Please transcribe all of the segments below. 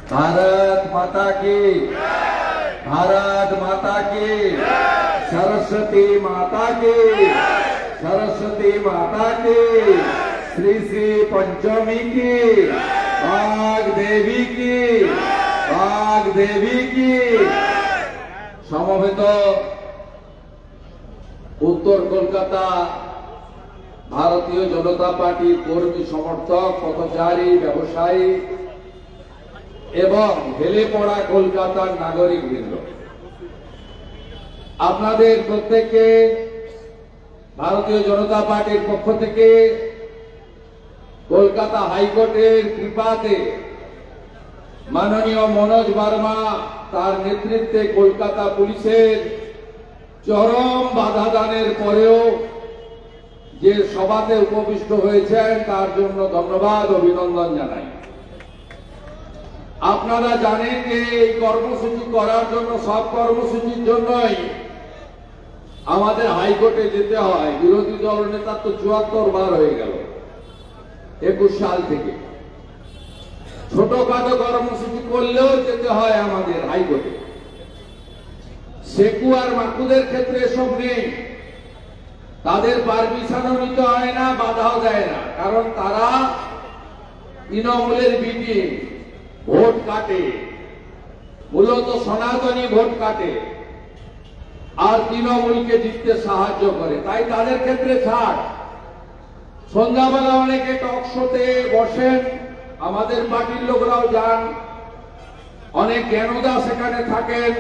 भारत माता की, भारत माता की, सरस्वती माता की, सरस्वती माता की, श्री श्री पंचमी की, बाघ देवी की, बाघ देवी की। समवेत उत्तर कलकाता भारतीय जनता पार्टी कर्मी समर्थक पथचारी व्यवसायी एवं हेले पड़ा कलकातार नागरिक बृंद आपनादेर प्रत्येकके भारतीय जनता पार्टी पक्ष थेके कलकाता हाईकोर्टेर कृपाते माननीय मनोज वर्मा तार नेतृत्वे कलकाता पुलिसेर चरम बाधा दानेर परेও যে সভাতে উপবিষ্ট হয়েছেন তার জন্য ধন্যবাদ অভিনন্দন জানাই। আপনারা জানেন যে এই কর্মসূচি করার জন্য সব কর্মসূচির জন্যই আমাদের হাইকোর্টে যেতে হয়। বিরোধী দল নেতা তো ৭৪ বার হয়ে গেল ২১ সাল থেকে। ছোটখাটো কর্মসূচি করলেও যেতে হয় আমাদের হাইকোর্টে। সেকু আর মাকুদের ক্ষেত্রে এসব নেই, তাদের পারমিশনও নিতে হয় না, বাধাও দেয় না, কারণ তারা তৃণমূলের বিটি ভোট কাটে, মূলত সনাতনী ভোট কাটে আর তৃণমূলকে জিততে সাহায্য করে, তাই তাদের ক্ষেত্রে ছাড়। সন্ধ্যাবেলা অনেকে টক শোতে বসেন, আমাদের পার্টির লোকরাও যান, অনেক জ্ঞানদা সেখানে থাকেন,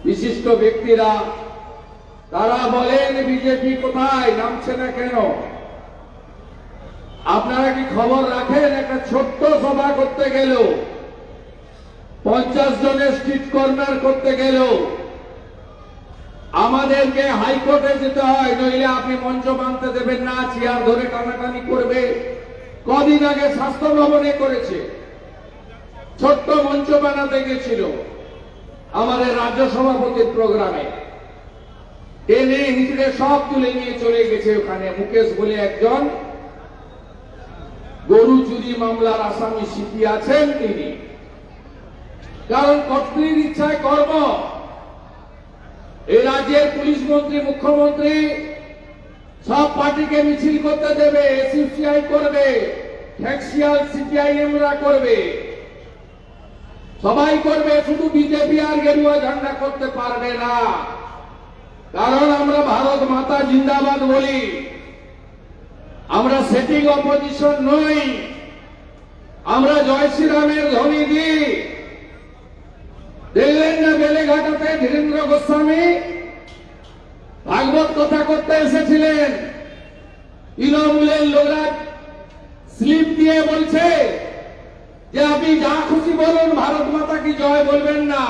বিশিষ্ট ব্যক্তিরা। তারা বলেন বিজেপি কোথায়, নামছে না কেন? আপনারা কি খবর রাখেন? একটা ছোট্ট সভা করতে গেল 50 জনের স্ট্রিট কর্নার করতে গেল আমাদেরকে হাইকোর্টে যেতে হয়, নইলে আপনি মঞ্চ বাঁধতে দেবেন না, চেয়ার ধরে টানাটানি করবে। কদিন আগে স্বাস্থ্য ভবনে করেছে, ছোট্ট মঞ্চ বানাতে গেছিল আমাদের রাজ্য সভাপতির প্রোগ্রামে, টেনে হিঁচড়ে সব তুলে নিয়ে চলে গেছে ওখানে। মুকেশ বলে একজন গরু চুরি মামলার আসামি সিপি আছেন তিনি, কারণ কর্তৃর ইচ্ছায় কর্ম। এই রাজ্যের পুলিশ মন্ত্রী, মুখ্যমন্ত্রী সব পার্টিকে মিছিল করতে দেবে, এসইউসিআই করবে, ফ্যাক্সিয়াল সিপিআইএমরা করবে, সবাই করবে, শুধু বিজেপি আর গেরুয়া ঝান্ডা করতে পারবে না। কারণ আমরা ভারত মাতা জিন্দাবাদ বলি, আমরা সেটিং অপোজিশন নই, আমরা জয় শ্রীরামের ধ্বনি দিই। দেখলেন না বেলেঘাটাতে ধীরেন্দ্র গোস্বামী ভাগবত কথা করতে এসেছিলেন, তৃণমূলের লোকরা স্লিপ দিয়ে বলছে যে আপনি যা খুশি বলুন, ভারত মাতা কি জয় বলবেন না,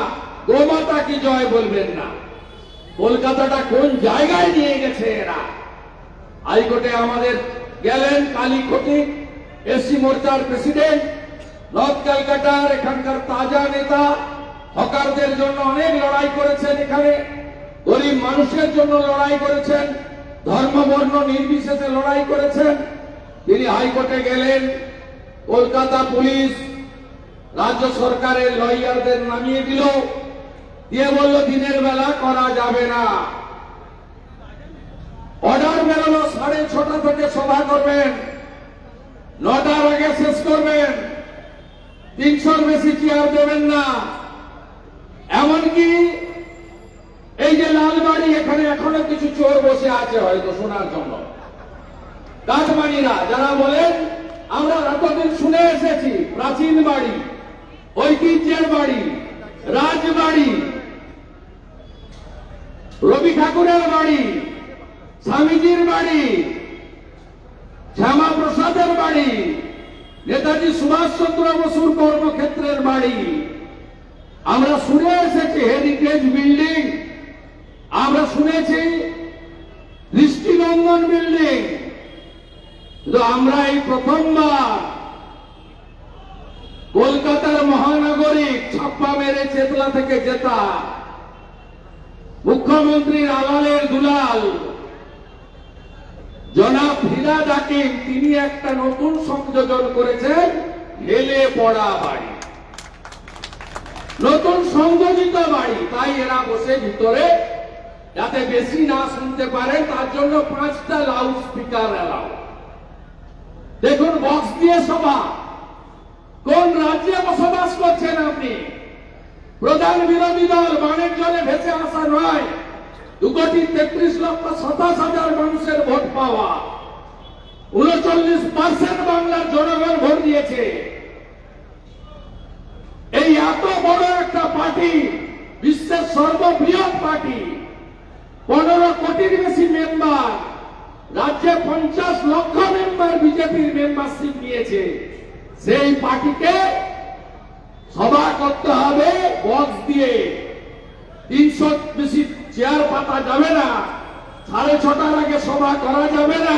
গোমাতা কি জয় বলবেন না। কলকাতাটা কোন জায়গায় নিয়ে গেছে এরা। হাইকোর্টে আমাদের গেলেন কালী খতিক, এসসি মোর্চার প্রেসিডেন্ট, নর্থ ক্যালকাটার এখানকার তাজা নেতা, হকারদের জন্য অনেক লড়াই করেছেন, এখানে গরিব মানুষের জন্য লড়াই করেছেন, ধর্ম বর্ণ নির্বিশেষে লড়াই করেছেন। তিনি হাইকোর্টে গেলেন, কলকাতা পুলিশ রাজ্য সরকারের লয়ারদের নামিয়ে দিল, দিয়ে বলল দিনের বেলা করা যাবে না। অর্ডার বেরোলো 6:30 থেকে সভা করবেন, 9টার আগে শেষ করবেন, 300-র বেশি চেয়ার দেবেন না। এমনকি এই যে লালবাড়ি, এখানে এখনো কিছু চোর বসে আছে হয়তো শোনার জন্য, কাঠমানিরা, যারা বলেন আমরা এতদিন শুনে এসেছি প্রাচীন বাড়ি, ঐতিহ্যের বাড়ি, রাজবাড়ি, রবি ঠাকুরের বাড়ি, স্বামীজির বাড়ি, শ্যামা প্রসাদের বাড়ি, নেতাজি সুভাষচন্দ্র বসুর কর্মক্ষেত্রের বাড়ি, আমরা শুনে এসেছি হেরিটেজ বিল্ডিং, আমরা শুনেছি দৃষ্টিনন্দন বিল্ডিং, কিন্তু আমরা এই প্রথমবার কলকাতার মহানগরিক ছাপ্পা মেরে চেতলা থেকে জেতা মুখ্যমন্ত্রীর আলালের দুলাল জনাব ফিরাদ হাকিম, তিনি একটা নতুন সংযোজন করেছেন, হেলে পড়া বাড়ি। নতুন সংযোজিত বাড়ি, তাই এরা বসে ভিতরে যাতে বেশি না শুনতে পারেন তার জন্য 5টা লাউড স্পিকার এলাও। দেখুন বক্স দিয়ে সভা। কোন রাজ্যে বসবাস করছেন আপনি? প্রধান বিরোধী দল বানের জলে ভেসে আসা নয়, 2,33,27,000 মানুষের ভোট পাওয়া, 39% বাংলার জনগণ ভোট দিয়েছে। এই এত বড় একটা পার্টি, বিশ্বের সর্ববৃহৎ পার্টি, 15 কোটির বেশি মেম্বার, রাজ্যে 50 লক্ষ মেম্বার বিজেপির মেম্বারশিপ নিয়েছে। সেই পার্টিকে সভা করতে হবে বক্স দিয়ে। 300 বেশি চেয়ার পাতা যাবে না, 6:30টার আগে সভা করা যাবে না।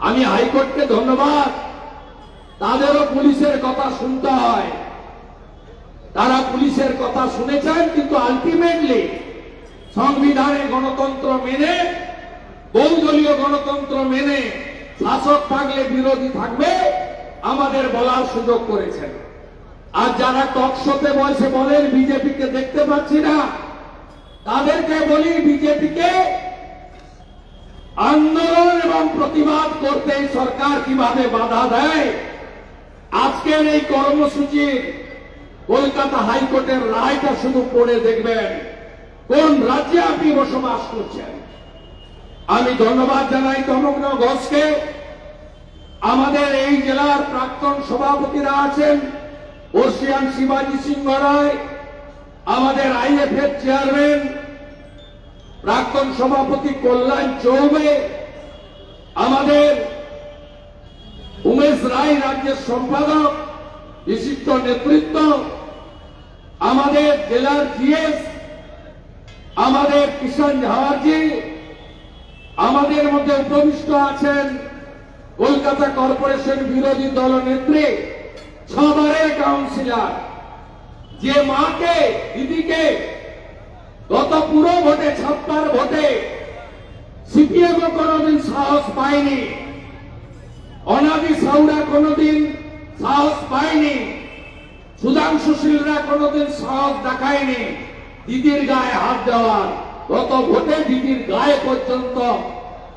আমি হাইকোর্টকে ধন্যবাদ, তাদেরও পুলিশের কথা শুনতে হয়, তারা পুলিশের কথা শুনেছেন, কিন্তু আলটিমেটলি সংবিধানে গণতন্ত্র মেনে, বহুদলীয় গণতন্ত্র মেনে শাসক থাকলে বিরোধী থাকবে আমাদের বলার সুযোগ করেছেন। আর যারা টক শোতে বসে বলেন বিজেপিকে দেখতে পাচ্ছি না, তাদেরকে বলি বিজেপিকে আন্দোলন এবং প্রতিবাদ করতে সরকার কিভাবে বাধা দেয়। আজকের এই কর্মসূচির কলকাতা হাইকোর্টের রায়টা শুধু পড়ে দেখবেন কোন রাজ্যে আপনি বসবাস করছেন। আমি ধন্যবাদ জানাই তমগ্ন ঘোষকে। আমাদের এই জেলার প্রাক্তন সভাপতিরা আছেন, বর্ষিয়ান শিবাজি সিংহ রায়, আমাদের আইএফএর চেয়ারম্যান প্রাক্তন সভাপতি কল্যাণ চৌবে, আমাদের উমেশ রায় রাজ্যের সম্পাদক, বিশিষ্ট নেতৃত্ব, আমাদের জেলার জিএস, আমাদের কিষাণ ঝাওয়ারজি, আমাদের মধ্যে উপবিষ্ট আছেন কলকাতা কর্পোরেশন বিরোধী দল নেত্রী, 6 বারের কাউন্সিলর, যে মাকে, দিদিকে গত পুরো ভোটে 56 ভোটে সিপিএম কোনদিন সাহস পায়নি, অনাদি সাউরা কোনদিন সাহস পায়নি, সুধাংশু শীলরা কোনদিন সাহস দেখায়নি দিদির গায়ে হাত দেওয়ার। গত ভোটে দিদির গায়ে পর্যন্ত,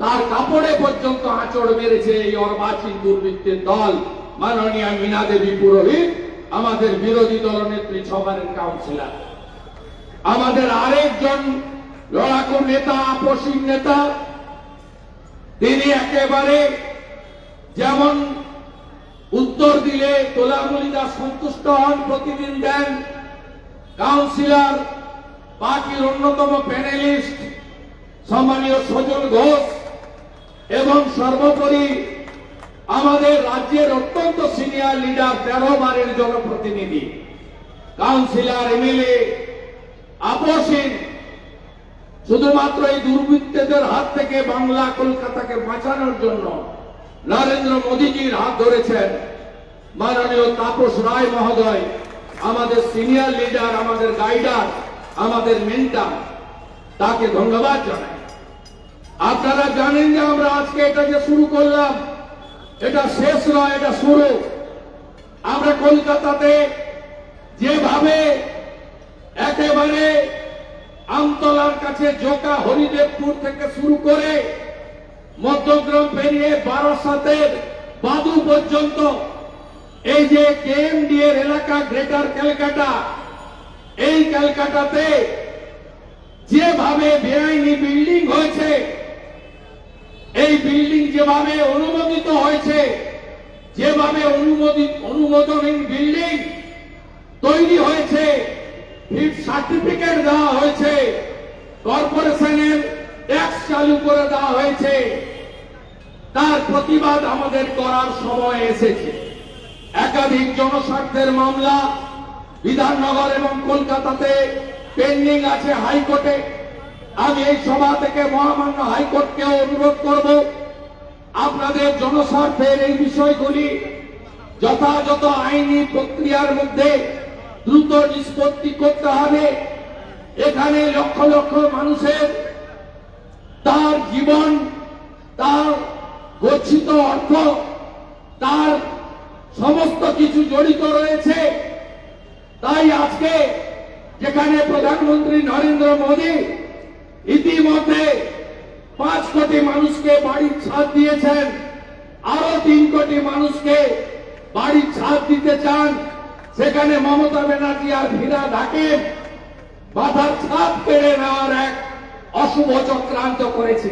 তার কাপড়ে পর্যন্ত আঁচড় মেরেছে এই অর্বাচীন দুর্বৃত্তের দল মাননীয় মীনা দেবী পুরোহিত, আমাদের বিরোধী দলনেত্রী 6 বারের কাউন্সিলর। আমাদের আরেকজন লড়াকু নেতা, আপসীন নেতা, তিনি একেবারে যেমন উত্তর দিলে তোলামুলিদা সন্তুষ্ট হন, প্রতিদিন দেন, কাউন্সিলর পার্টির অন্যতম প্যানেলিস্ট সম্মানীয় সজল ঘোষ, এবং সর্বোপরি আমাদের রাজ্যের অত্যন্ত সিনিয়র লিডার, 13 বারের জনপ্রতিনিধি, কাউন্সিলর, এমএলএ, আপসীন, শুধুমাত্র এই দুর্বৃত্তদের হাত থেকে বাংলা কলকাতাকে বাঁচানোর জন্য নরেন্দ্র মোদীজির হাত ধরেছেন মাননীয় তাপস রায় মহোদয়, আমাদের সিনিয়র লিডার, আমাদের গাইডার, আমাদের মেন্টর, তাকে ধন্যবাদ জানাই। আপনারা জানেন যে আমরা আজকে এটা যে শুরু করলাম, এটা শেষ নয়, এটা শুরু। আমরা কলকাতাতে যেভাবে একেবারে আমতলার কাছে জোকা, হরিদেবপুর থেকে শুরু করে মধ্যগ্রাম পেরিয়ে বারাসাতের বাদু পর্যন্ত, এই যে কেএমডি এর এলাকা, গ্রেটার ক্যালকাটা, এই ক্যালকাটাতে যেভাবে বেআইনি বিল্ডিং হয়েছে, এই বিল্ডিং যেভাবে অনুমোদিত হয়েছে, যেভাবে অনুমোদনহীন বিল্ডিং তৈরি হয়েছে, ফিট সার্টিফিকেট দেওয়া হয়েছে, কর্পোরেশনের ট্যাক্স চালু করে দেওয়া হয়েছে, তার প্রতিবাদ আমাদের করার সময় এসেছে। একাধিক জনস্বার্থের মামলা বিধাননগর এবং কলকাতাতে পেন্ডিং আছে হাইকোর্টে। আমি এই সভা থেকে মহামান্য হাইকোর্টকেও অনুরোধ করব, আপনাদের জনস্বার্থের এই বিষয়গুলি যথাযথ আইনি প্রক্রিয়ার মধ্যে দ্রুত নিষ্পত্তি করতে হবে। এখানে লক্ষ লক্ষ মানুষের তার জীবন, তার গচ্ছিত অর্থ, তার সমস্ত কিছু জড়িত রয়েছে। তাই আজকে যেখানে প্রধানমন্ত্রী নরেন্দ্র মোদী ইতিমধ্যে 5 কোটি মানুষকে বাড়ির ছাদ দিয়েছেন, আরো 3 কোটি মানুষকে বাড়ির ছাদ দিতে চান, সেখানে মমতা ব্যানার্জি আর ফিরহাদ হাকিম মাথার ছাদ কেড়ে নেওয়ার এক অশুভ চক্রান্ত করেছে।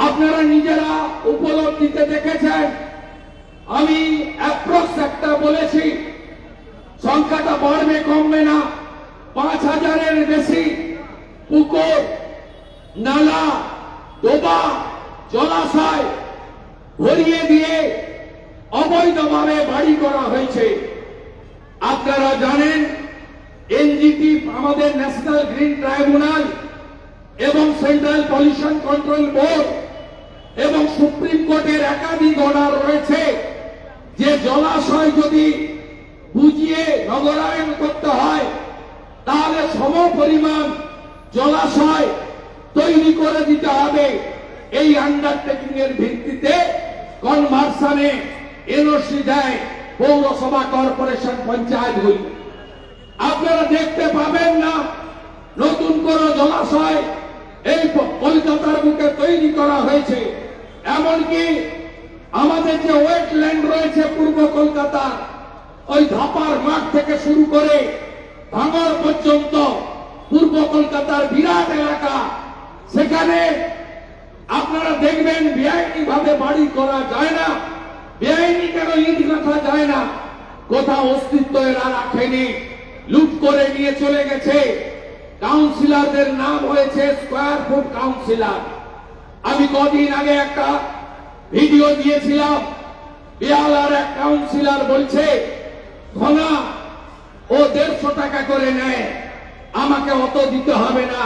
আপনারা নিজেরা উপলব্ধিতে দেখেছেন। আমি অ্যাপ্রক্স একটা বলেছি, সংখ্যাটা বাড়বে কমবে না। 5,000-এর বেশি পুকুর, নালা, ডোবা, জলাশয় ভরিয়ে দিয়ে অবৈধভাবে বাড়ি করা হয়েছে। আপনারা জানেন এনজিটি, আমাদের ন্যাশনাল গ্রিন ট্রাইব্যুনাল এবং সেন্ট্রাল পলিউশন কন্ট্রোল বোর্ড এবং সুপ্রিম কোর্টের একাধিক অর্ডার রয়েছে যে জলাশয় যদি বুঝিয়ে নগরায়ন করতে হয় তাহলে সম পরিমাণ জলাশয় তৈরি করে দিতে হবে। এই আন্ডারটেকিং এর ভিত্তিতে কনভার্সনে এনওসি দেয় পৌরসভা, কর্পোরেশন, পঞ্চায়েতগুলি। আপনারা দেখতে পাবেন না নতুন কোন জলাশয় এই কলকাতার বুকে তৈরি করা হয়েছে। এমনকি আমাদের যে ওয়েটল্যান্ড রয়েছে পূর্ব কলকাতার, ওই ধাপার মাঠ থেকে শুরু করে ভাঙড় পর্যন্ত পূর্ব কলকাতার বিরাট এলাকা, সেখানে আপনারা দেখবেন বেআইনি ভাবে বাড়ি করা যায় না। বেআইনি কেন ইট রাখা যায় না? কোথাও অস্তিত্ব এরা রাখেনি, লুট করে নিয়ে চলে গেছে। কাউন্সিলরদের নাম হয়েছে স্কয়ার ফুট কাউন্সিলর। আমি কদিন আগে একটা ভিডিও দিয়েছিলাম, বিয়ালার এক কাউন্সিলর বলছে ঘনা ও 150 টাকা করে নেয়, আমাকে অত দিতে হবে না,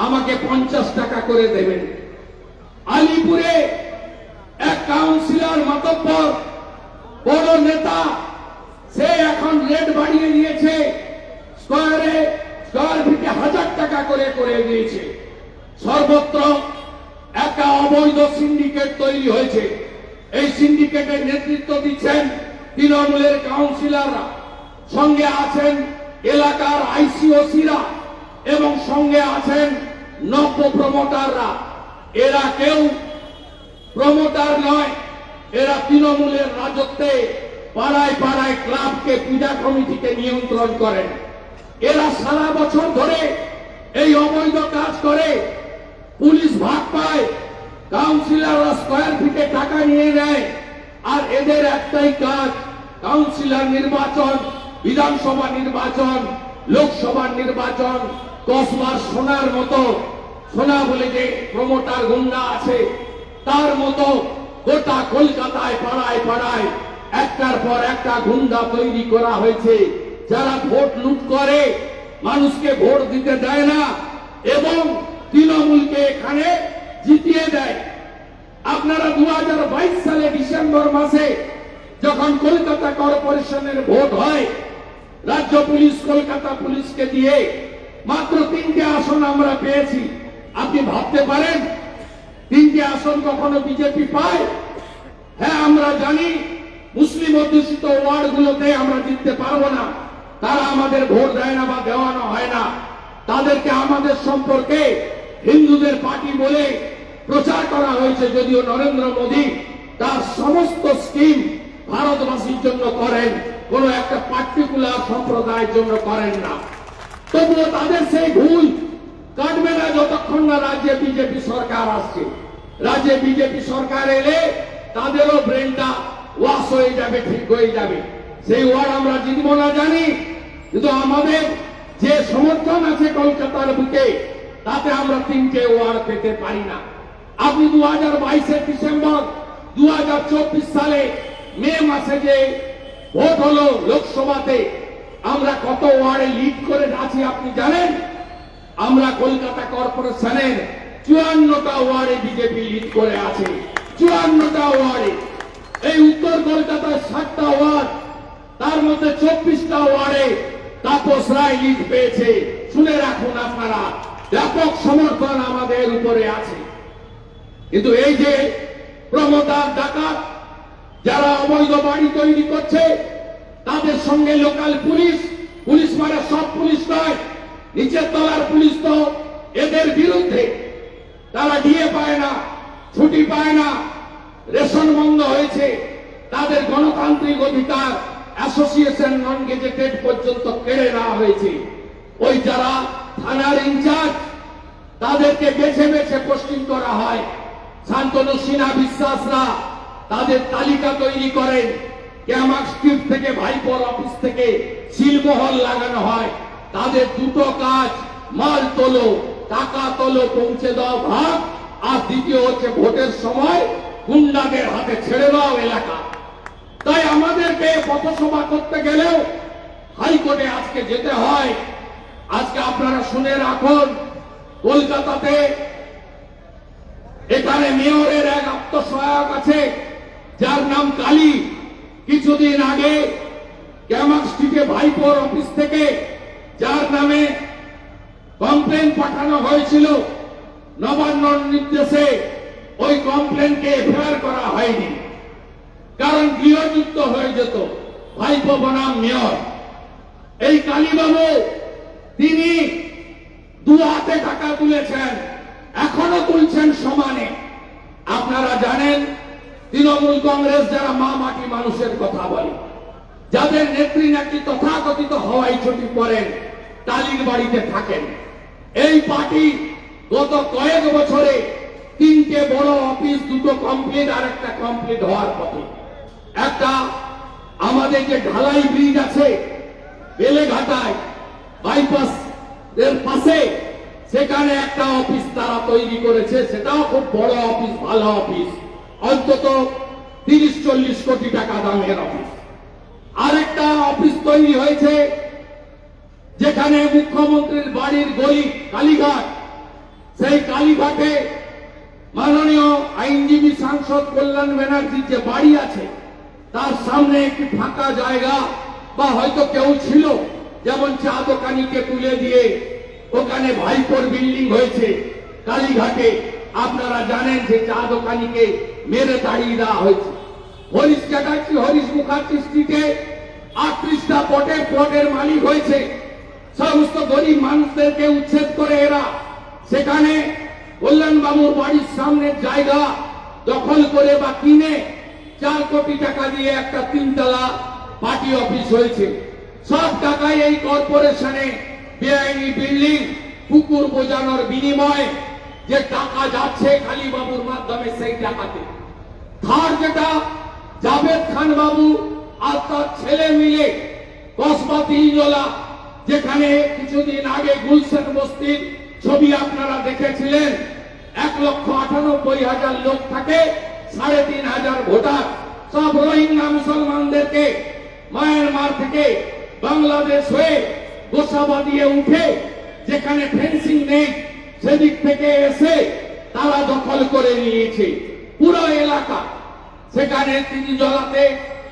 আমাকে 50 টাকা করে দেবেন। আলিপুরে এক কাউন্সিলর মাতব্বর বড় নেতা, সে এখন রেট বাড়িয়ে দিয়েছে, স্কয়ার ফিটে 1000 টাকা করে দিয়েছে। সর্বত্র একটা অবৈধ সিন্ডিকেট তৈরি হয়েছে। এই সিন্ডিকেটের নেতৃত্ব দিচ্ছেন তৃণমূলের কাউন্সিলররা, সঙ্গে আছেন এলাকার আইসিওসিরা এবং সঙ্গে আছেন নব্য প্রমোটাররা। এরা কেউ প্রমোটার নয়, এরা তৃণমূলের রাজত্বে পাড়ায় পাড়ায় ক্লাবকে, পূজা কমিটিকে নিয়ন্ত্রণ করেন। এরা সারা বছর ধরে এই অবৈধ কাজ করে, পুলিশ ভাগ পায়, কাউন্সিলররা স্কয়ার ফিটে টাকা নিয়ে নেয়। আর এদের একটাই কাজ, কাউন্সিলর নির্বাচন, বিধানসভা নির্বাচন, লোকসভার নির্বাচন, কসবার সোনার মতো, সোনা বলে যে প্রমোটার গুন্ডা আছে তার মতো গোটা কলকাতায় পাড়ায় পাড়ায় একটার পর একটা গুন্ডা তৈরি করা হয়েছে, যারা ভোট লুট করে, মানুষকে ভোট দিতে দেয় না এবং তৃণমূলকে এখানে জিতিয়ে দেয়। আপনারা 2022 সালে ডিসেম্বর মাসে যখন কলকাতা কর্পোরেশনের ভোট হয়, রাজ্য পুলিশ কলকাতা পুলিশকে দিয়ে মাত্র 3টে আসন আমরা পেয়েছি। আপনি ভাবতে পারেন 3টে আসন কখনো বিজেপি পায়? হ্যাঁ, আমরা জানি মুসলিম অধ্যুষিত ওয়ার্ডগুলোতে আমরা জিততে পারবো না, তারা আমাদের ভোট দেয় না বা দেওয়ানো হয় না। তাদেরকে আমাদের সম্পর্কে হিন্দুদের পার্টি বলে প্রচার করা হয়েছে, যদিও নরেন্দ্র মোদী তার সমস্ত স্কিম ভারতবাসীর জন্য করেন, কোন একটা পার্টিকুলার সম্প্রদায়ের জন্য করেন না। তবুও তাদের সেই ভুল কাটবে না যতক্ষণ না রাজ্যে বিজেপি সরকার আসছে। রাজ্যে বিজেপি সরকার এলে তাদেরও ব্রেনটা ওয়াশ হয়ে যাবে, ঠিক হয়ে যাবে। সেই ওয়ার্ড আমরা জিতবো না জানি, কিন্তু আমাদের যে সমর্থন আছে কলকাতার বুকে, তাতে আমরা 3টে ওয়ার্ড পেতে পারি না। আপনি 2022-এর ডিসেম্বর, 2024 সালে মে মাসে যে ভোট হলো লোকসভাতে, আমরা কত ওয়ার্ডে লিড করে আছি আপনি জানেন? আমরা কলকাতা কর্পোরেশনের 54টা ওয়ার্ডে বিজেপি লিড করে আছে, 54টা ওয়ার্ডে। এই উত্তর কলকাতায় 7টা ওয়ার্ড, তার মধ্যে 24টা ওয়ার্ডে তাপস রায় লিড পেয়েছে। শুনে রাখুন আপনারা, ব্যাপক সমর্থন আমাদের উপরে আছে। কিন্তু এই যে প্রমোটার, ডাকাত, যারা অবৈধ বাড়ি তৈরি করছে, তাদের সঙ্গে লোকাল পুলিশ মানে সব পুলিশ নয়, নিচের তলার পুলিশ তো এদের বিরুদ্ধে। তারা ডিএ পায় না, ছুটি পায় না, রেশন বন্ধ হয়েছে, তাদের গণতান্ত্রিক অধিকার অ্যাসোসিয়েশন নন গেজেটেড পর্যন্ত কেড়ে নেওয়া হয়েছে। ওই যারা থানার ইনচার্জ তাদেরকে বেছে বেছে পোস্টিং করা হয়। শান্তনু সিনহা বিশ্বাসরা তাদের তালিকা তৈরি করেন, ক্যামাক স্ট্রিট থেকে ভাইপোর অফিস থেকে সিলমোহর লাগানো হয়। তাদের দুটো কাজ, মাল তোলো, টাকা তোলো, পৌঁছে দাও ভাগ, আর দ্বিতীয় হচ্ছে ভোটের সময় গুন্ডাদের হাতে ছেড়ে দাও এলাকা। তাই আমাদেরকে পথসভা করতে গেলেও হাইকোর্টে আজকে যেতে হয়। আজকে আপনারা শুনে রাখুন, কলকাতাতে এখানে মেয়রের এক আত্মসহায়ক আছে যার নাম কালী। কিছুদিন আগে ক্যামাক স্ট্রিটে ভাইপোর অফিস থেকে যার নামে কমপ্লেন পাঠানো হয়েছিল, নবান্নর নির্দেশে ওই কমপ্লেনকে এফআইআর করা হয়নি, কারণ গৃহযুক্ত হয়ে যেত ভাইপো বনাম মেয়র। এই কালীবাবু তিনি দু হাতে টাকা তুলেছেন, এখনো তুলছেন সমানে। আপনারা জানেন তৃণমূল কংগ্রেস যারা মা মাটি মানুষের কথা বলে, যাদের নেত্রী নাকি তথাকথিত হওয়াই ছুটি পড়েন, টালির বাড়িতে থাকেন, এই পার্টি গত কয়েক বছরে 3টে বড় অফিস, 2টো কমপ্লিট আর একটা কমপ্লিট হওয়ার পথে। একটা আমাদের যে ঢালাই ব্রিজ আছে বেলেঘাটায় বাইপাস এর পাশে, সেখানে একটা অফিস তারা তৈরি করেছে, সেটাও খুব বড় অফিস, ভালো অফিস, অন্তত 30-40 কোটি টাকা দামের অফিস। আরেকটা অফিস তৈরি হয়েছে যেখানে মুখ্যমন্ত্রীর বাড়ির গলি কালীঘাট, সেই কালীঘাটে মাননীয় আইনজীবী সাংসদ কল্যাণ ব্যানার্জির যে বাড়ি আছে তার সামনে একটি ফাঁকা জায়গা, বা হয়তো কেউ ছিল, যেমন চা দোকানিকে তুলে দিয়ে ওখানে ভাইপোর বিল্ডিং হয়েছে কালীঘাটে। আপনারা জানেন যে চা দোকানিকে মেরে তাড়িয়ে দেওয়া হয়েছে। হরিশ চ্যাটার্জি, হরিশ মুখার্জি স্ট্রিটে 38টা প্লটের মালিক হয়েছে। সমস্ত গরিব মানুষদেরকে উচ্ছেদ করে এরা সেখানে কল্যাণ বাবুর বাড়ির সামনের জায়গা দখল করে বা কিনে 4 কোটি টাকা দিয়ে একটা 3তলা পার্টি অফিস হয়েছে। সব টাকায় এই কর্পোরেশনে বেআইনি বিল্ডিং, পুকুর বোঝানোর বিনিময়ে যে টাকা যাচ্ছে কালীবাবুর মাধ্যমে, সেই টাকাতে। থার যেটা জাভেদ খান বাবু আর তার ছেলে মিলে কসবা তিনজলা, যেখানে কিছুদিন আগে গুলশান বস্তির ছবি আপনারা দেখেছিলেন, 1,98,000 লোক থাকে, 3,500 ভোটার, সব রোহিঙ্গা মুসলমানদেরকে মায়ানমার থেকে বাংলাদেশ হয়ে গোসাবা দিয়ে উঠে, যেখানে ফেন্সিং নেই সেদিক থেকে এসে তারা দখল করে নিয়েছে পুরো এলাকা। সেখানে তিনজলাতে,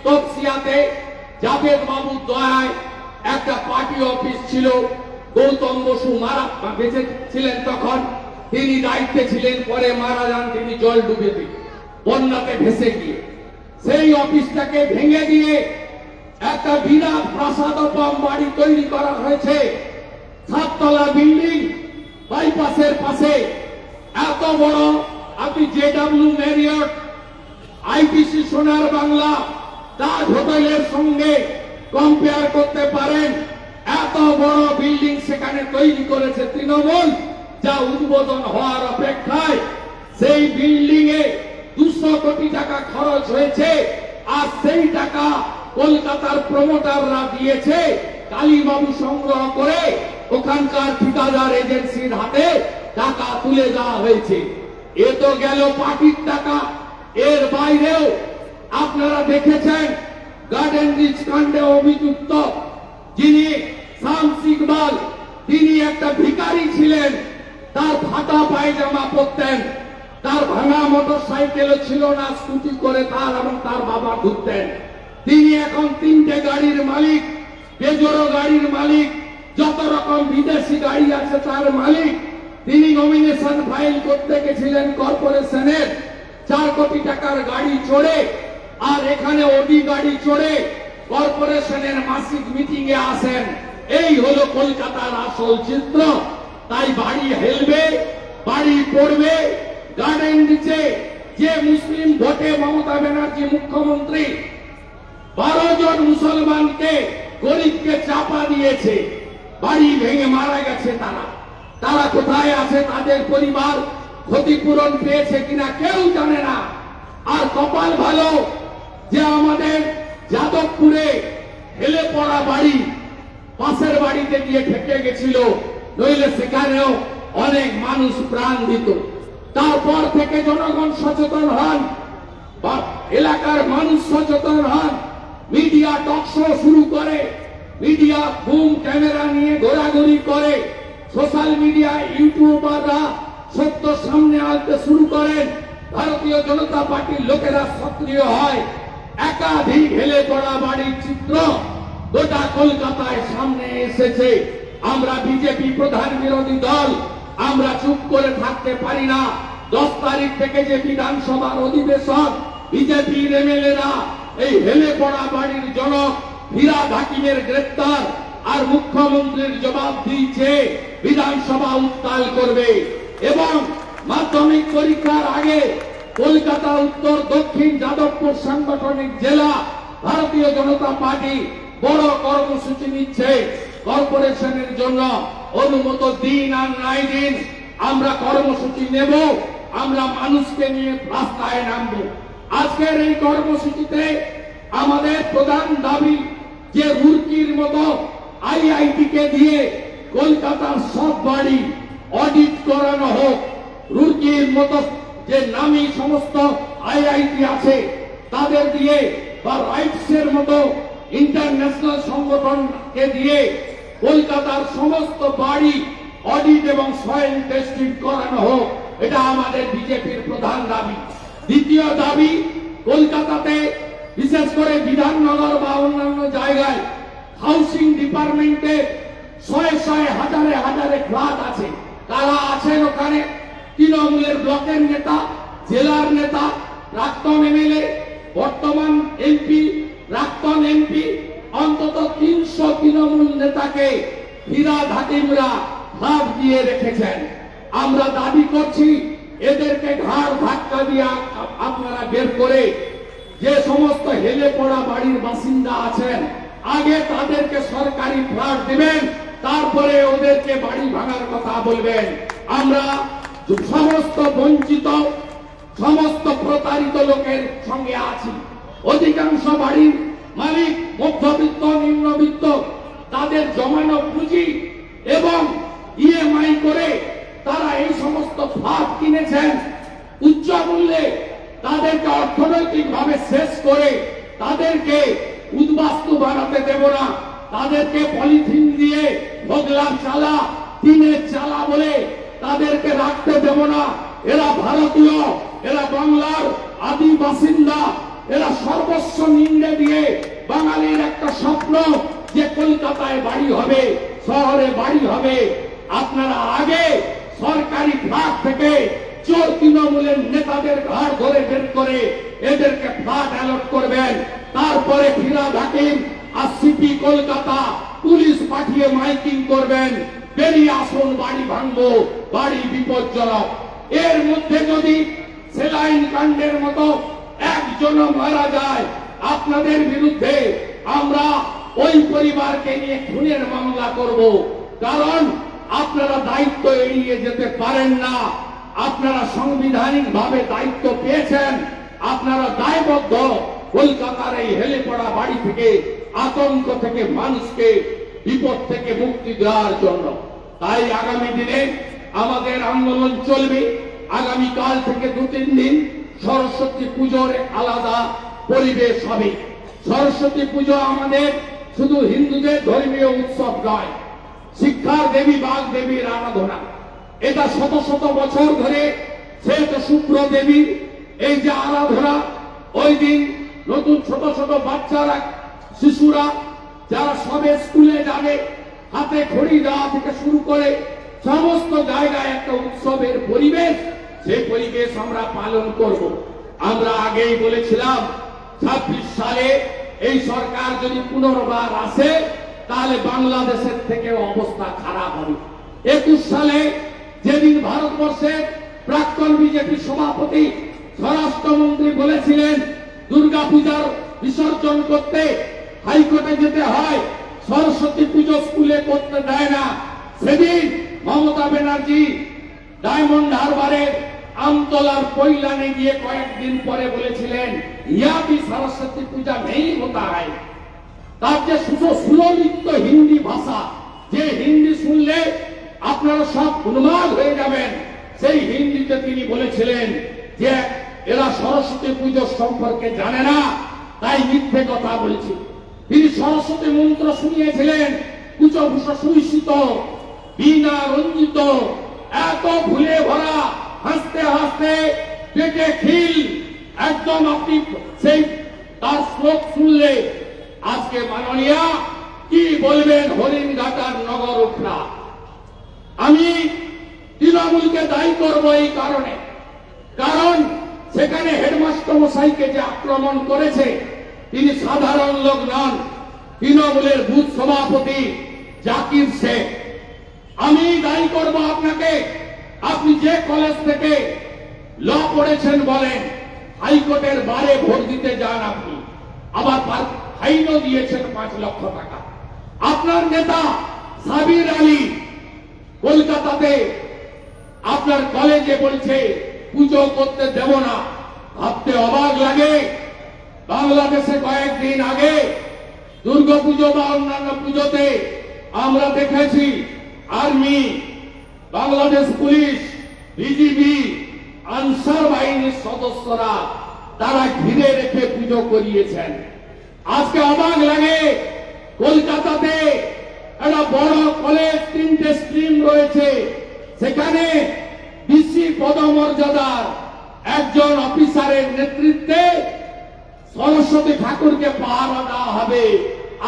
তপসিয়াতে জাভেদ বাবুর দয়ায় একটা পার্টি অফিস ছিল। গৌতম বসু বেঁচে ছিলেন তখন, তিনি দায়িত্বে ছিলেন, পরে মারা যান তিনি জল ডুবেতে, বন্যাতে ভেসে গিয়ে। সেই অফিসটাকে ভেঙে দিয়ে একটা বিরাট প্রাসাদোপম বাড়ি তৈরি করা হয়েছে, 7তলা বিল্ডিং বাইপাসের পাশে। এত বড়, আপনি জেডব্লিউ ম্যারিয়ট, আইটিসি সোনার বাংলা, তাজ হোটেলের সঙ্গে কম্পেয়ার করতে পারেন। এত বড় বিল্ডিং সেখানে তৈরি করেছে তৃণমূল, যা উদ্বোধন হওয়ার অপেক্ষায়। সেই বিল্ডিং এ 200 কোটি টাকা খরচ হয়েছে, আর সেই টাকা কলকাতার প্রমোটাররা দিয়েছে। কালীবাবু সংগ্রহ করে ওখানকার ঠিকাদার এজেন্সির হাতে টাকা তুলে দেওয়া হয়েছে। এ তো গেল পার্টির টাকা। এর বাইরেও আপনারা দেখেছেন গার্ডেন রিচ কাণ্ডে অভিযুক্ত যিনি শামস ইকবাল, তিনি একটা ভিখারি ছিলেন, তার ফাটা পায়জামা পরতেন, তার ভাঙা মোটর সাইকেলও ছিল না, স্কুটি করে তার এবং তার বাবা ঘুরতেন। তিনি এখন 3টে গাড়ির মালিক, পেজোরো গাড়ির মালিক, যত রকম বিদেশি গাড়ি আছে তার মালিক। তিনি নমিনেশন ফাইল করতে গেছিলেন কর্পোরেশনের, 4 কোটি টাকার গাড়ি চড়ে, আর এখানে ওডি গাড়ি চড়ে কর্পোরেশনের মাসিক মিটিং এ আসেন। এই হলো কলকাতার আসল চিত্র। তাই বাড়ি হেলবে, বাড়ি পড়বে, গার্ডেন দিচ্ছে। যে মুসলিম ভোটে মমতা ব্যানার্জি মুখ্যমন্ত্রী 12 জন মুসলমানকে গরিবকে চাপা দিয়েছে, বাড়ি ভেঙে মারা গেছে। তারা কোথায় আছে? তাদের পরিবার ক্ষতিপূরণ পেয়েছে কিনা কেউ জানে না। আর কপাল ভালো যে আমাদের যাদবপুরে হেলে পড়া বাড়ি পাশের বাড়িতে গিয়ে ঠেকে গেছিল, নইলে সেখানেও অনেক মানুষ প্রাণ দিত। তারপর থেকে জনগণ সচেতন হন, এলাকার মানুষ সচেতন হন, মিডিয়া টকশো শুরু করে, মিডিয়া বুম ক্যামেরা নিয়ে ঘোরাঘুরি করে, সোশ্যাল মিডিয়া ইউটিউবাররা সত্য সামনে আনতে শুরু করেন, ভারতীয় জনতা পার্টির লোকেরা সক্রিয় হয়। একাধিক হেলে পড়া বাড়ির চিত্র গোটা কলকাতায় সামনে এসেছে। আমরা বিজেপি প্রধান বিরোধী দল, আমরা চুপ করে থাকতে পারি না। 10 তারিখ থেকে যে বিধানসভার অধিবেশন, বিজেপির এমএলএরা এই হেলে পড়া বাড়ির জনক ফিরহাদ হাকিমের গ্রেফতার আর মুখ্যমন্ত্রীর জবাব দিয়েছে বিধানসভা উত্তাল করবে। এবং মাধ্যমিক পরীক্ষার আগে কলকাতা উত্তর দক্ষিণ যাদবপুর সাংগঠনিক জেলা ভারতীয় জনতা পার্টি বড় কর্মসূচি নিচ্ছে। কর্পোরেশনের জন্য অনুমত দিন আর নাই দিন আমরা কর্মসূচি নেব, আমরা মানুষকে নিয়ে রাস্তায় নামব। আজকের এই কর্মসূচিতে আমাদের প্রধান দাবি যে রুরকির মতো আইআইটি কে দিয়ে কলকাতার সব বাড়ি অডিট করানো হোক। রুরকির মতো যে নামী সমস্ত আইআইটি আছে তাদের দিয়ে, বা রাইটসের মতো ইন্টারন্যাশনাল সংগঠনকে দিয়ে কলকাতার সমস্ত বাড়ি অডিট এবং সয়েল টেস্টিং করানো হোক। এটা আমাদের বিজেপির প্রধান দাবি। দ্বিতীয় দাবি, কলকাতাতে বিশেষ করে বিধাননগর বা অন্যান্য জায়গায় হাউসিং ডিপার্টমেন্টে শয়ে হাজারে ফ্ল্যাট আছে। তারা আছেন ওখানে তৃণমূলের ব্লকের নেতা, জেলার নেতা, প্রাক্তন এমএলএ, বর্তমান এমপি, প্রাক্তন এমপি, অন্তত 300 তৃণমূল নেতাকে ফিরহাদ হাকিমরা হাত দিয়ে রেখেছেন। আমরা দাবি করছি এদেরকে ঘাড় ধাক্কা দিয়ে আপনারা বের করে যে সমস্ত হেলে পড়া বাড়ির বাসিন্দা আছেন আগে তাদেরকে সরকারি ফ্ল্যাট দিবেন, তারপরে ওদেরকে বাড়ি ভাঙার কথা বলবেন। আমরা সমস্ত বঞ্চিত, সমস্ত প্রতারিত লোকের সঙ্গে আছি। অধিকাংশ বাড়ির মালিক মধ্যবিত্ত, নিম্নবিত্ত, তাদের জমানো পুঁজি এবং ইএমআই করে তারা এই সমস্ত ফ্ল্যাট কিনেছেন উচ্চ মূল্যে। তাদেরকে অর্থনৈতিক ভাবে শেষ করে তাদেরকে উদ্বাস্তু বানাতে দেব না। তাদেরকে পলিথিন দিয়ে ভোগলার চালা, টিনের চালা বলে তাদেরকে রাখতে দেব না। এরা ভারতীয়, এরা বাংলার আদি বাসিন্দা, এরা সর্বস্ব নিন্দে দিয়ে বাঙালির একটা স্বপ্ন যে কলকাতায় বাড়ি হবে, শহরে বাড়ি হবে। আপনারা আগে সরকারি ফ্ল্যাট থেকে চোর তৃণমূলের নেতাদের ঘাড় ধরে বের করে এদেরকে ফ্ল্যাট অ্যালট করবেন। তারপরে ফিরহাদ হাকিম আর সিপি কলকাতা পুলিশ পাঠিয়ে মাইকিং করবেন, বেরিয়ে আসুন, বাড়ি ভাঙবো, বাড়ি বিপজ্জনক। এর মধ্যে যদি সেলাইন কাণ্ডের মতো একজনও মারা যায়, আপনাদের বিরুদ্ধে আমরা ওই পরিবারকে নিয়ে খুনের মামলা করব। কারণ আপনারা দায়িত্ব এড়িয়ে যেতে পারেন না। আপনারা সাংবিধানিক ভাবে দায়িত্ব পেয়েছেন, আপনারা দায়বদ্ধ কলকাতার এই হেলে পড়া বাড়ি থেকে, আতঙ্ক থেকে মানুষকে বিপদ থেকে মুক্তি দেওয়ার জন্য। তাই আগামী দিনে আমাদের আন্দোলন চলবে। আগামীকাল থেকে 2-3 দিন সরস্বতী পুজোর আলাদা পরিবেশ হবে। সরস্বতী পুজো আমাদের শুধু হিন্দুদের ধর্মীয় উৎসব নয়, শিক্ষার দেবী বাগ দেবীর আরাধনা। এটা শত শত বছর ধরে শ্বেত শুক্র দেবীর এই যে আরাধনা, ওই দিন নতুন ছোট ছোট বাচ্চারা, শিশুরা যারা সবে স্কুলে যাবে, হাতে খড়ি দেওয়া থেকে শুরু করে সমস্ত জায়গায় একটা উৎসবের পরিবেশ, সেই পরিবেশ আমরা পালন করব। আমরা আগেই বলেছিলাম 26 সালে এই সরকার যদি পুনর্বার আসে, তাহলে বাংলাদেশের থেকে অবস্থা খারাপ হবে। 21 সালে যেদিন ভারতবর্ষের প্রাক্তন বিজেপি সভাপতি স্বরাষ্ট্রমন্ত্রী বলেছিলেন দুর্গাপূজার বিসর্জন করতে হাইকোর্টে যেতে হয়, সরস্বতী পুজো স্কুলে করতে দেয় না, সেদিন মমতা ব্যানার্জি ডায়মন্ড হারবারের আমতলার পৈলানে গিয়ে কয়েকদিন পরে বলেছিলেন ইয়া भी सरस्वती पूजा नहीं होता है। তার যে সুললিত হিন্দি ভাষা, যে হিন্দি শুনলে আপনারা সব উন্মাদ হয়ে যাবেন, সেই হিন্দিতে তিনি বলেছিলেন যে এরা সরস্বতী পুজো সম্পর্কে জানে না, তাই মিথ্যে কথা বলছি। তিনি সরস্বতী মন্ত্র শুনিয়েছিলেন, কুচভূষ সুশীত বীণা রঞ্জিত, এত ভুলে ভরা, হাসতে হাসতে পেটে খিল, একদম আপনি সেই তার শ্লোক শুনলে আজকে মাননীয়া কি বলবেন হরিণঘাটার নগর উঠরা। আমি তৃণমূলকে দায়ী করব এই কারণে, কারণ সেখানে হেডমাস্টার মশাইকে যে আক্রমণ করেছে তিনি সাধারণ লোক নন, তৃণমূলের বুথ সভাপতি জাকির শেখ। আমি দায়ী করব আপনাকে। আপনি যে কলেজ থেকে ল পড়েছেন বলেন, হাইকোর্টের বারে ভোট দিতে যান, আপনি আবার ফাইনও দিয়েছেন 5 লক্ষ টাকা। আপনার নেতা সাবির আলী কলকাতাতে আপনার কলেজে বলছে পুজো করতে দেব না। ভাবতে অবাক লাগে, বাংলাদেশে কয়েকদিন আগে দুর্গাপুজো বা অন্যান্য পুজোতে আমরা দেখেছি army, Bangladesh police, BGB, answer বাহিনীর সদস্যরা তারা ঘিরে রেখে পুজো করিয়েছেন। আজকে অবাক লাগে, কলকাতাতে একটা বড় কলেজ, 3টে স্ট্রিম রয়েছে, সেখানে ডিসি পদমর্যাদার একজন অফিসারের নেতৃত্বে সরস্বতী ঠাকুরকে পাহারা দেওয়া হবে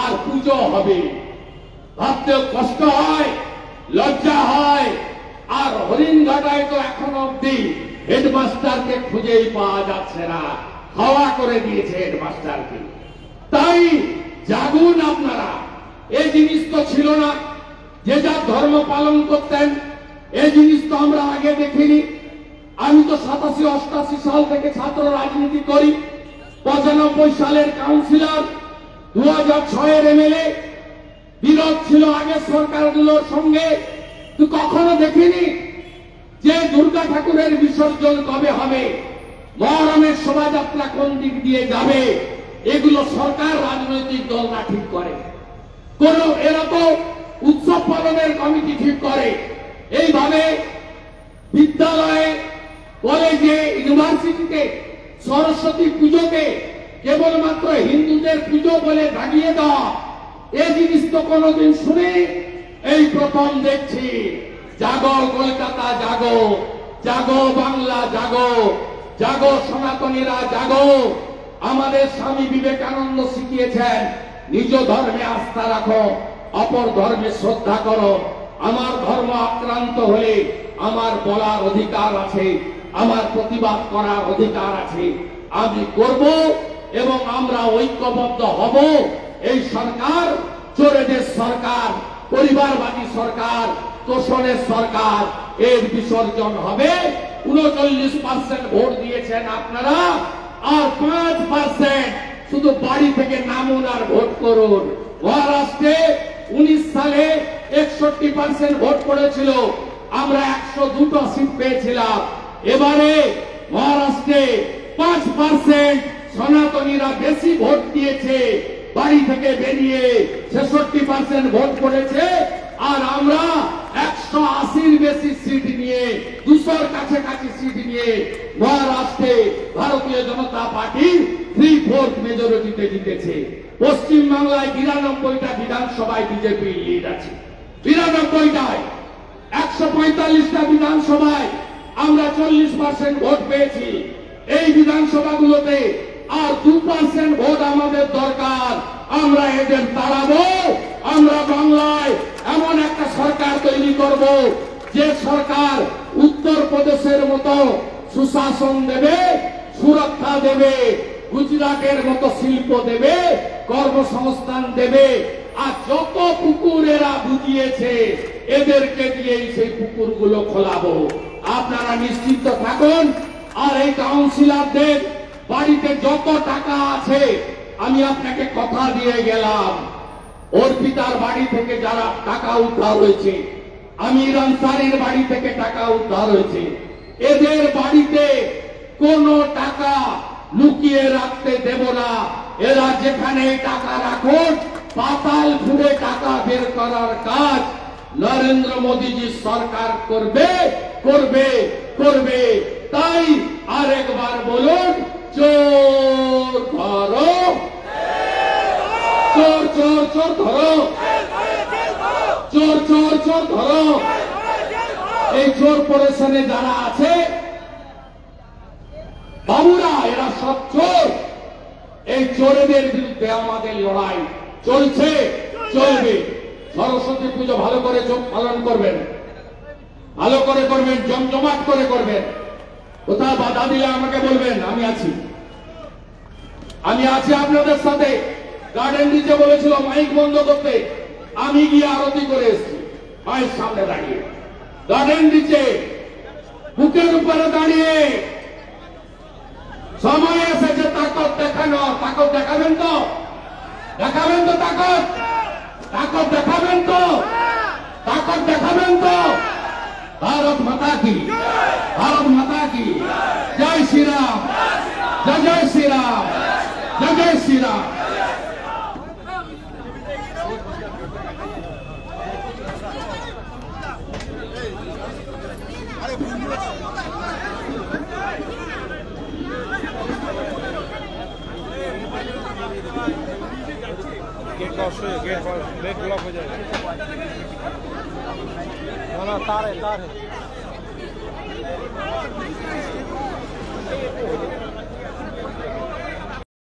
আর পুজো হবে। ভাবতে কষ্ট হয়, লজ্জা হয়। আর হরিণঘাটায় তো এখন অব্দি হেডমাস্টারকে খুঁজেই পাওয়া যাচ্ছে না, হাওয়া করে দিয়েছে হেডমাস্টারকে। তাই জাগুন আপনারা। এই জিনিস তো ছিল না, যে যার ধর্ম পালন করতেন, এই জিনিস তো আমরা আগে দেখিনি। আমি তো 87-88 সাল থেকে ছাত্র রাজনীতি করি, 95 সালের কাউন্সিলর, 2006-এর এমএলএ। বিরোধ ছিল আগের সরকারগুলোর সঙ্গে, তো কখনো দেখিনি যে দুর্গা ঠাকুরের বিসর্জন কবে হবে, মহরমের শোভাযাত্রা কোন দিক দিয়ে যাবে, এগুলো সরকার রাজনৈতিক দলরা ঠিক করে। কোন এরা তো উৎসব পালনের কমিটি ঠিক করে। এইভাবে বিদ্যালয়ে, কলেজে, ইউনিভার্সিটিতে সরস্বতী পুজোকে কেবলমাত্র হিন্দুদের পুজো বলে দাগিয়ে দেওয়া, এই জিনিস তো কোনোদিন শুনে এই প্রথম দেখছি। জাগো কলকাতা, জাগো, জাগো বাংলা, জাগো, জাগো সনাতনীরা, জাগো। আমাদের স্বামী বিবেকানন্দ শিখিয়েছেন নিজ ধর্মে আস্থা রাখো, অপর ধর্মে শ্রদ্ধা করো। আমার ধর্ম আক্রান্ত হলে আমার বলার অধিকার আছে, আমার প্রতিবাদ করার অধিকার আছে, আমি করব এবং আমরা ঐক্যবদ্ধ হব। এই সরকার চোরেদের সরকার, পরিবারবাদী সরকার, তোষণের সরকার, এর বিসর্জন হবে। 39% ভোট দিয়েছেন আপনারা, আর 5% শুধু বাড়ি থেকে নামুন আর ভোট করুন। মহারাষ্ট্রে 19 সালে 61% ভোট পড়েছিল, আমরা 102টা সিট পেয়েছিলাম। এবারে মহারাষ্ট্রে 5% সনাতনীরা বেশি ভোট দিয়েছে, বাড়ি থেকে বেরিয়ে 66% ভোট পড়েছে। আর আমরা 180-র বেশি সিট নিয়ে, 200-র কাছাকাছি সিট নিয়ে মহারাষ্ট্রে ভারতীয় জনতা পার্টি 3/4 মেজরিটিতে জিতেছে। পশ্চিমবাংলায় 92টা বিধানসভায় বিজেপি লিড আছে, 92টায়। 145টা বিধানসভায় আমরা 40% ভোট পেয়েছি। এই বিধানসভাগুলোতে আর 2% ভোট আমাদের দরকার। আমরা এদের তাড়াবো। আমরা বাংলায় এমন একটা সরকার তৈরি করব, যে সরকার উত্তরপ্রদেশের মতো সুশাসন দেবে, সুরক্ষা দেবে, গুজরাটের মতো শিল্প দেবে, কর্মসংস্থান দেবে। আর যত পুকুর এরা বুঝিয়েছে এদেরকে দিয়েই সেই পুকুরগুলো খোলাবো। আপনারা নিশ্চিন্ত থাকুন। আর এই কাউন্সিলরদের বাড়িতে যত টাকা আছে, আমি আপনাকে কথা দিয়ে গেলাম, অর্পিতার বাড়ি থেকে যারা টাকা উদ্ধার হয়েছে, আমির আনসারীর বাড়ি থেকে টাকা উদ্ধার হয়েছে, এদের বাড়িতে কোনো টাকা লুকিয়ে রাখতে দেব না। এরা যেখানে টাকা রাখুন, পাতাল ফুঁড়ে টাকা বের করার কাজ নরেন্দ্র মোদীজি সরকার করবে করবে করবে। তাই আরেকবার বলুন, চোর ধরো, চোর চোর চোর ধরো, চোর চোর চোর ধরো। এই চোর পরেশানে যারা আছে বাবুরা, এরা সব চোর। এই চোরেদের বিরুদ্ধে আমাদের লড়াই চলছে, চলবে। সরস্বতী পুজো ভালো করে পালন করবেন, ভালো করে করবেন, জমজমাট করে করবেন। কোথাও বাধা দিলে আমাকে বলবেন, আমি আছি, আমি আছি আপনাদের সাথে। গার্ডেন নিচে বলেছিল মাইক বন্ধ করতে, আমি গিয়ে আরতি করে এসেছি মায়ের সামনে দাঁড়িয়ে, গার্ডেন নিচে বুকের উপরে দাঁড়িয়ে। সময় এসেছে তাকত দেখানো। তাকত দেখাবেন তো? দেখাবেন তো তাকত? তাকত দেখাবেন তো? তাকত দেখাবেন তো? ভারত মাতা কি, ভারত মাতা কি জয় শ্রীরাম, জয় জয় শ্রীরাম, জয় জয় শ্রীরাম। गेट क्रॉस हो, गेट ब्लॉक हो जाएगा। ना तार है, तार है।